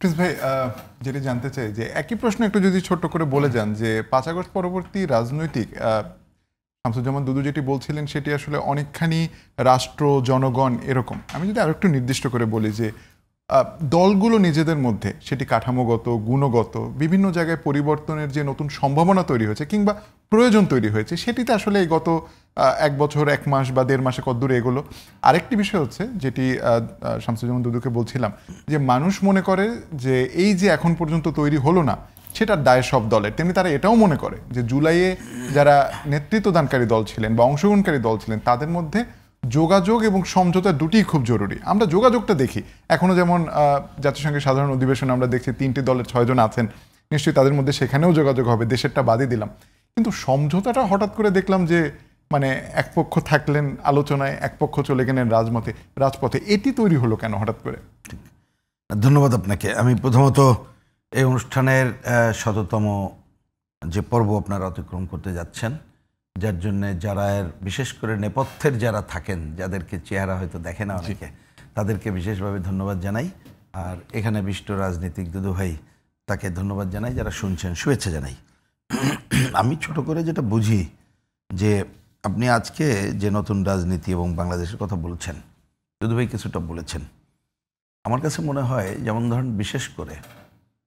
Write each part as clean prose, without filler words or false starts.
Prince ভাই, যেটি জানতে চাই যে একই প্রশ্ন একটু যদি ছোট্ট করে বলে যান যে 5 আগস্ট পরবর্তী রাজনৈতিক শামসুজ্জামান দুদু যেটি বলছিলেন সেটি আসলে অনেকখানি রাষ্ট্র জনগণ এরকম। আমি যদি আরো একটু নির্দিষ্ট করে বলি যে দলগুলো নিজেদের মধ্যে সেটি কাঠামোগত গুণগত বিভিন্ন জায়গায় পরিবর্তনের যে নতুন সম্ভাবনা তৈরি হয়েছে কিংবা প্রয়োজন তৈরি হয়েছে সেটিতে আসলে এই গত 1 বছর 1 মাস বা 1.5 মাসে কতদূর এগোলো। আরেকটি বিষয় হচ্ছে যেটি শামসুজ্জামান দুদুকে বলছিলাম যে মানুষ মনে করে যে এই যে এখন পর্যন্ত তৈরি হলো না সেটার দায় সব দলের, তেমনি তারা এটাও মনে করে যে জুলাইয়ে যারা নেতৃত্বদানকারী দল ছিলেন বা অংশগ্রহণকারী দল ছিলেন তাদের মধ্যে যোগাযোগ এবং সমঝোতা দুটিই খুব জরুরি। আমরা যোগাযোগটা দেখি এখনো, যেমন জাতিসংঘের সাধারণ অধিবেশনে আমরা দেখছি 3টি দলের 6 জন আছেন, নিশ্চয়ই তাদের মধ্যে সেখানেও যোগাযোগ হবে, দেশেরটা বাদই দিলাম। কিন্তু সমঝোতাটা হঠাৎ করে দেখলাম যে মানে এক পক্ষ থাকলেন আলোচনায়, এক পক্ষ চলে গেলেন রাজপথে। এটি তৈরি হলো কেন হঠাৎ করে? ধন্যবাদ আপনাকে। আমি প্রথমত এই অনুষ্ঠানের 100তম যে পর্ব আপনারা অতিক্রম করতে যাচ্ছেন, যার জন্যে যারা বিশেষ করে নেপথ্যের যারা থাকেন, যাদেরকে চেহারা হয়তো দেখে না অনেকে, তাদেরকে বিশেষভাবে ধন্যবাদ জানাই। আর এখানে বিশিষ্ট রাজনীতিক দুদু ভাই, তাকে ধন্যবাদ জানাই। যারা শুনছেন শুভেচ্ছা জানাই। আমি ছোট করে যেটা বুঝি যে আপনি আজকে যে নতুন রাজনীতি এবং বাংলাদেশের কথা বলছেন, দুদু ভাই কিছুটা বলেছেন। আমার কাছে মনে হয় যেমন ধরেন বিশেষ করে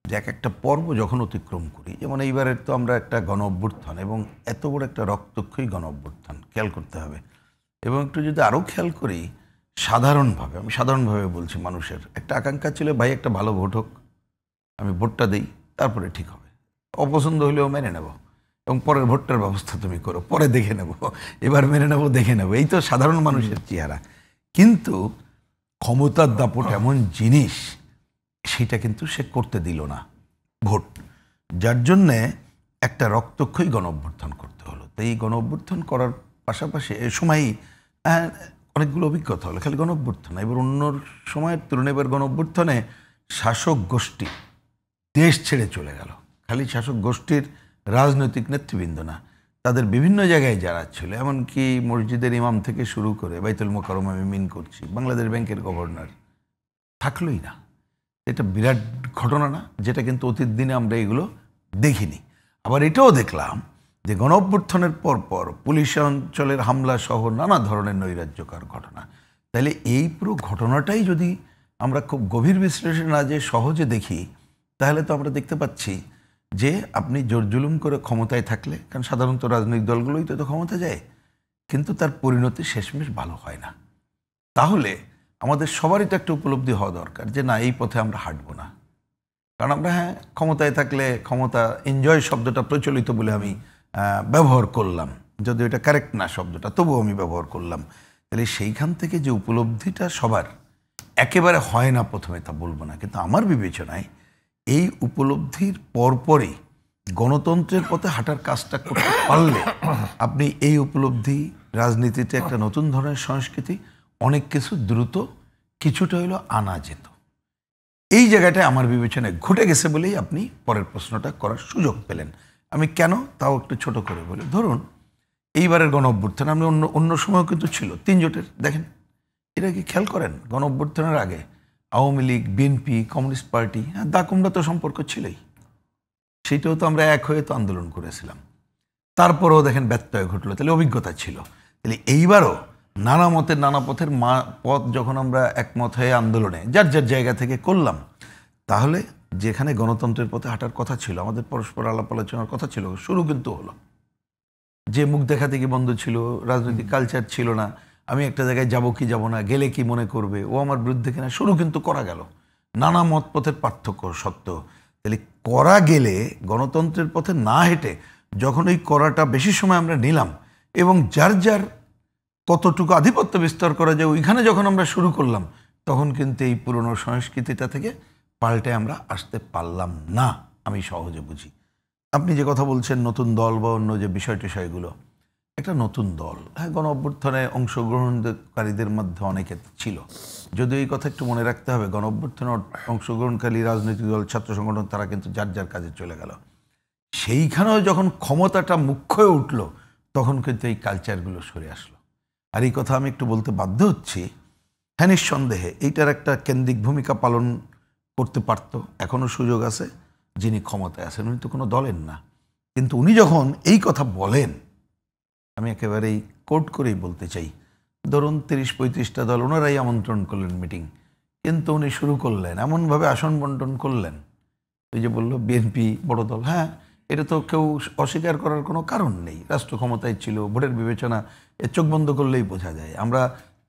যে একটা পর্ব যখন অতিক্রম করি, যেমন এইবারের তো আমরা একটা গণ অভ্যুত্থান এবং এত বড় একটা রক্তক্ষয়ী গণ অভ্যুত্থান খেয়াল করতে হবে। এবং একটু যদি আরও খেয়াল করি সাধারণভাবে, আমি সাধারণভাবে বলছি, মানুষের একটা আকাঙ্ক্ষা ছিল ভাই একটা ভালো ভোট হোক, আমি ভোটটা দিই, তারপরে ঠিক হবে, অপছন্দ হলেও মেনে নেব এবং পরের ভোটটার ব্যবস্থা তুমি করো, পরে দেখে নেব, এবার মেনে নেব, দেখে নেব, এই তো সাধারণ মানুষের চেহারা। কিন্তু ক্ষমতার দাপট এমন জিনিস, সেটা কিন্তু সে করতে দিল না ভোট, যার জন্যে একটা রক্তক্ষয়ী গণ অভ্যুত্থান করতে হলো। তো এই গণ অভ্যুত্থান করার পাশাপাশি এ সময়ই অনেকগুলো অভিজ্ঞতা হলো, খালি গণ অভ্যুত্থান। এবার অন্য সময়ের তুলনায় এবার গণ অভ্যুত্থানে শাসক গোষ্ঠী দেশ ছেড়ে চলে গেল। খালি শাসক গোষ্ঠীর রাজনৈতিক নেতৃবৃন্দ না, তাদের বিভিন্ন জায়গায় যারা ছিল, এমনকি মসজিদের ইমাম থেকে শুরু করে বাইতুল মোকাররম, আমি মিন করছি, বাংলাদেশ ব্যাংকের গভর্নর থাকলোই না। এটা বিরাট ঘটনা না, যেটা কিন্তু অতীত দিনে আমরা এগুলো দেখিনি। আবার এটাও দেখলাম যে গণ অভ্যুত্থানের পরপর পুলিশ অঞ্চলের হামলা সহ নানা ধরনের নৈরাজ্যকর ঘটনা। তাইলে এই পুরো ঘটনাটাই যদি আমরা খুব গভীর বিশ্লেষণ না যে সহজে দেখি, তাহলে তো আমরা দেখতে পাচ্ছি যে আপনি জোর জুলুম করে ক্ষমতায় থাকলে, কারণ সাধারণত রাজনৈতিক দলগুলোই তো ক্ষমতা যায়, কিন্তু তার পরিণতি শেষমেশ ভালো হয় না। তাহলে আমাদের সবারই তো একটা উপলব্ধি হওয়া দরকার যে না, এই পথে আমরা হাঁটবো না। কারণ আমরা ক্ষমতায় থাকলে, ক্ষমতা এনজয় শব্দটা প্রচলিত বলে আমি ব্যবহার করলাম, যদিও এটা কারেক্ট না শব্দটা, তবুও আমি ব্যবহার করলাম। তাহলে সেইখান থেকে যে উপলব্ধিটা সবার একেবারে হয় না প্রথমে, তা বলবো না, কিন্তু আমার বিবেচনায় এই উপলব্ধির পরপরই গণতন্ত্রের পথে হাঁটার কাজটা করতে পারলে আপনি এই উপলব্ধি, রাজনীতিতে একটা নতুন ধরনের সংস্কৃতি, অনেক কিছু দ্রুত কিছুটা হইলেও আনা যেত। এই জায়গাটায় আমার বিবেচনায় ঘটে গেছে বলেই আপনি পরের প্রশ্নটা করার সুযোগ পেলেন। আমি কেন তাও একটু ছোট করে বলি। ধরুন এইবারের গণ অভ্যুত্থান, আমি অন্য সময়ও কিন্তু ছিল 3 জোটের, দেখেন এটা কি খেয়াল করেন, গণ অভ্যুত্থানের আগে Awami League, BNP, communist party, দাকুমরা তো সম্পর্ক ছিলই, সেইটাও তো আমরা এক হয়ে তো আন্দোলন করেছিলাম। তারপরেও দেখেন ব্যত্যয় ঘটলো, তাহলে অভিজ্ঞতা ছিল। তাহলে এইবারও নানা মতের নানা পথের পথ যখন আমরা একমত হয়ে আন্দোলনে যার যার জায়গা থেকে করলাম, তাহলে যেখানে গণতন্ত্রের পথে হাঁটার কথা ছিল, আমাদের পরস্পর আলাপ আলোচনার কথা ছিল, শুরু কিন্তু হলো। যে মুখ দেখা থেকে বন্ধ ছিল, রাজনৈতিক কালচার ছিল না, আমি একটা জায়গায় যাব কি যাব না, গেলে কি মনে করবে, ও আমার বিরুদ্ধে কিনা, শুরু কিন্তু করা গেল নানা মত পথের পার্থক্য সত্ত্বেও। তাহলে করা গেলে গণতন্ত্রের পথে না হেঁটে যখন এই করাটা বেশি সময় আমরা নিলাম এবং যার যার কতটুকু আধিপত্য বিস্তার করা যায় ওইখানে যখন আমরা শুরু করলাম, তখন কিন্তু এই পুরনো সংস্কৃতিটা থেকে পাল্টে আমরা আসতে পারলাম না, আমি সহজে বুঝি। আপনি যে কথা বলছেন নতুন দল বা অন্য যে বিষয়গুলো, একটা নতুন দল, গণ অভ্যুত্থানে অংশগ্রহণকারীদের মধ্যে অনেকে ছিল, যদিও এই কথা একটু মনে রাখতে হবে, গণ অভ্যুত্থানে অংশগ্রহণকারী রাজনৈতিক দল, ছাত্র সংগঠন, তারা কিন্তু যার যার কাজে চলে গেল। সেইখানেও যখন ক্ষমতাটা মুখ্য হয়ে উঠল, তখন কিন্তু এই কালচারগুলো সরে আসলো। আর এই কথা আমি একটু বলতে বাধ্য হচ্ছি, নিঃসন্দেহে এইটার একটা কেন্দ্রিক ভূমিকা পালন করতে পারত, এখনো সুযোগ আছে। যিনি ক্ষমতায় আছেন উনি তো কোনো দলের না, কিন্তু উনি যখন এই কথা বলেন, আমি একেবারেই কোট করেই বলতে চাই, ধরুন 30-35টা দল ওনারাই আমন্ত্রণ করলেন মিটিং, কিন্তু উনি শুরু করলেন এমনভাবে আসন বন্টন করলেন, ওই যে বললো বিএনপি বড় দল, হ্যাঁ এটা তো কেউ অস্বীকার করার কোনো কারণ নেই। রাষ্ট্র ক্ষমতায় ছিল, ভোটের বিবেচনা এ চোখ বন্ধ করলেই বোঝা যায়। আমরা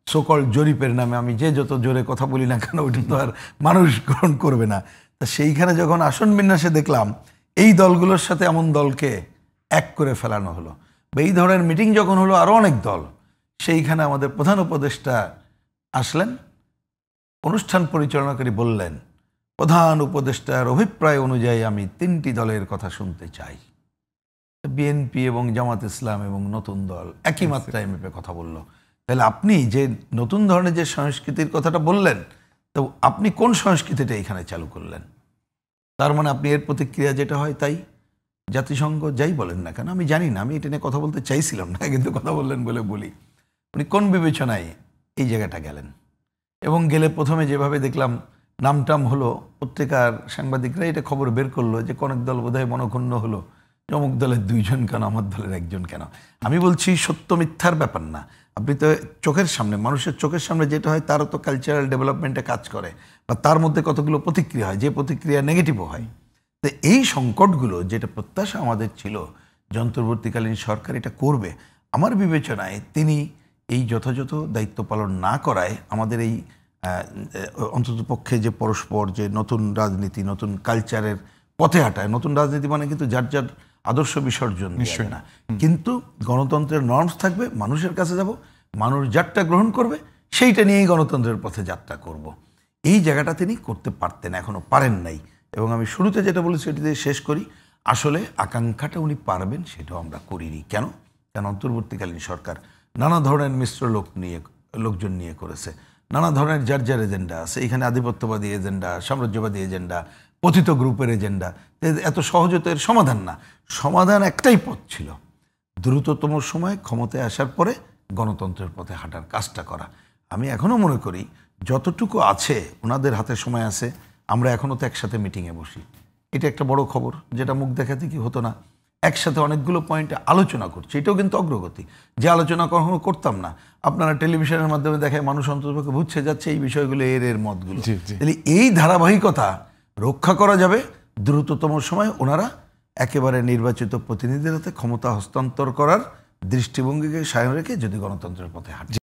সকল জরিপের নামে আমি যে যত জোরে কথা বলি না কেন ওইটা তো আর মানুষ গ্রহণ করবে না। তা সেইখানে যখন আসন বিন্যাসে দেখলাম এই দলগুলোর সাথে এমন দলকে এক করে ফেলানো হলো, বা এই ধরনের মিটিং যখন হলো আরও অনেক দল, সেইখানে আমাদের প্রধান উপদেষ্টা আসলেন, অনুষ্ঠান পরিচালনাকারী বললেন, প্রধান উপদেষ্টার অভিপ্রায় অনুযায়ী আমি 3টি দলের কথা শুনতে চাই। বিএনপি এবং জামাত ইসলাম এবং নতুন দল একই মাত্রায় মেপে কথা বলল। তাহলে আপনি যে নতুন ধরনের যে সংস্কৃতির কথাটা বললেন, তো আপনি কোন সংস্কৃতিটা এখানে চালু করলেন? তার মানে আপনি এর প্রতিক্রিয়া যেটা হয় তাই, জাতিসংঘ যাই বলেন না কেন, আমি জানি না, আমি এটা নিয়ে কথা বলতে চাইছিলাম না, কিন্তু কথা বললেন বলে বলি, উনি কোন বিবেচনায় এই জায়গাটা গেলেন? এবং গেলে প্রথমে যেভাবে দেখলাম নামটাম হলো, পত্রিকার সাংবাদিকরা এটা খবর বের করলো যে কনেক দল বোধহয় মনক্ষুণ্ণ হলো, অমুক দলের 2 জন কেন, আমার দলের 1 জন কেন। আমি বলছি সত্য মিথ্যার ব্যাপার না, আপনি তো চোখের সামনে, মানুষের চোখের সামনে যেটা হয় তারও তো কালচারাল ডেভেলপমেন্টে কাজ করে, বা তার মধ্যে কতগুলো প্রতিক্রিয়া হয়, যে প্রতিক্রিয়া নেগেটিভও হয়। তো এই সংকটগুলো যেটা প্রত্যাশা আমাদের ছিল যে অন্তর্বর্তীকালীন সরকার এটা করবে, আমার বিবেচনায় তিনি এই যথাযথ দায়িত্ব পালন না করায় আমাদের এই অন্ততপক্ষে যে পরস্পর যে নতুন রাজনীতি, নতুন কালচারের পথে হাঁটায়, নতুন রাজনীতি মানে কিন্তু যার যার আদর্শ বিসর্জন নিশ্চয় না, কিন্তু গণতন্ত্রের নর্মস থাকবে, মানুষের কাছে যাব, মানুষ যারটা গ্রহণ করবে সেইটা নিয়েই গণতন্ত্রের পথে যাত্রা করব। এই জায়গাটা তিনি করতে পারতেন, এখনো পারেন নাই। এবং আমি শুরুতে যেটা বলেছি সেটি দিয়ে শেষ করি, আসলে আকাঙ্ক্ষাটা উনি পারবেন সেটাও আমরা করিনি। কেন? কারণ অন্তর্বর্তীকালীন সরকার নানা ধরনের মিশ্র লোকজন নিয়ে করেছে, নানা ধরনের যার যার এজেন্ডা আছে, এখানে আধিপত্যবাদী এজেন্ডা, সাম্রাজ্যবাদী এজেন্ডা, পতিত গ্রুপের এজেন্ডা। এত সহজে তো এর সমাধান না, সমাধান একটাই পথ ছিল, দ্রুততম সময়ে ক্ষমতায় আসার পরে গণতন্ত্রের পথে হাঁটার কাজটা করা। আমি এখনও মনে করি যতটুকু আছে ওনাদের হাতে সময় আছে, আমরা এখনও তো একসাথে মিটিংয়ে বসি, এটা একটা বড় খবর, যেটা মুখ দেখাতে কি হতো না, একসাথে অনেকগুলো পয়েন্টে আলোচনা করছি, এটাও কিন্তু অগ্রগতি। যে আলোচনা কখনো করতাম না, আপনারা টেলিভিশনের মাধ্যমে দেখায় মানুষ অন্ততপক্ষে বুঝছে যাচ্ছে এই বিষয়গুলো, এর মতগুলো। তাহলে এই ধারাবাহিকতা রক্ষা করা যাবে দ্রুততম সময় ওনারা একেবারে নির্বাচিত প্রতিনিধির হাতে ক্ষমতা হস্তান্তর করার দৃষ্টিভঙ্গিকে সামনে রেখে যদি গণতন্ত্রের পথে হাঁটে।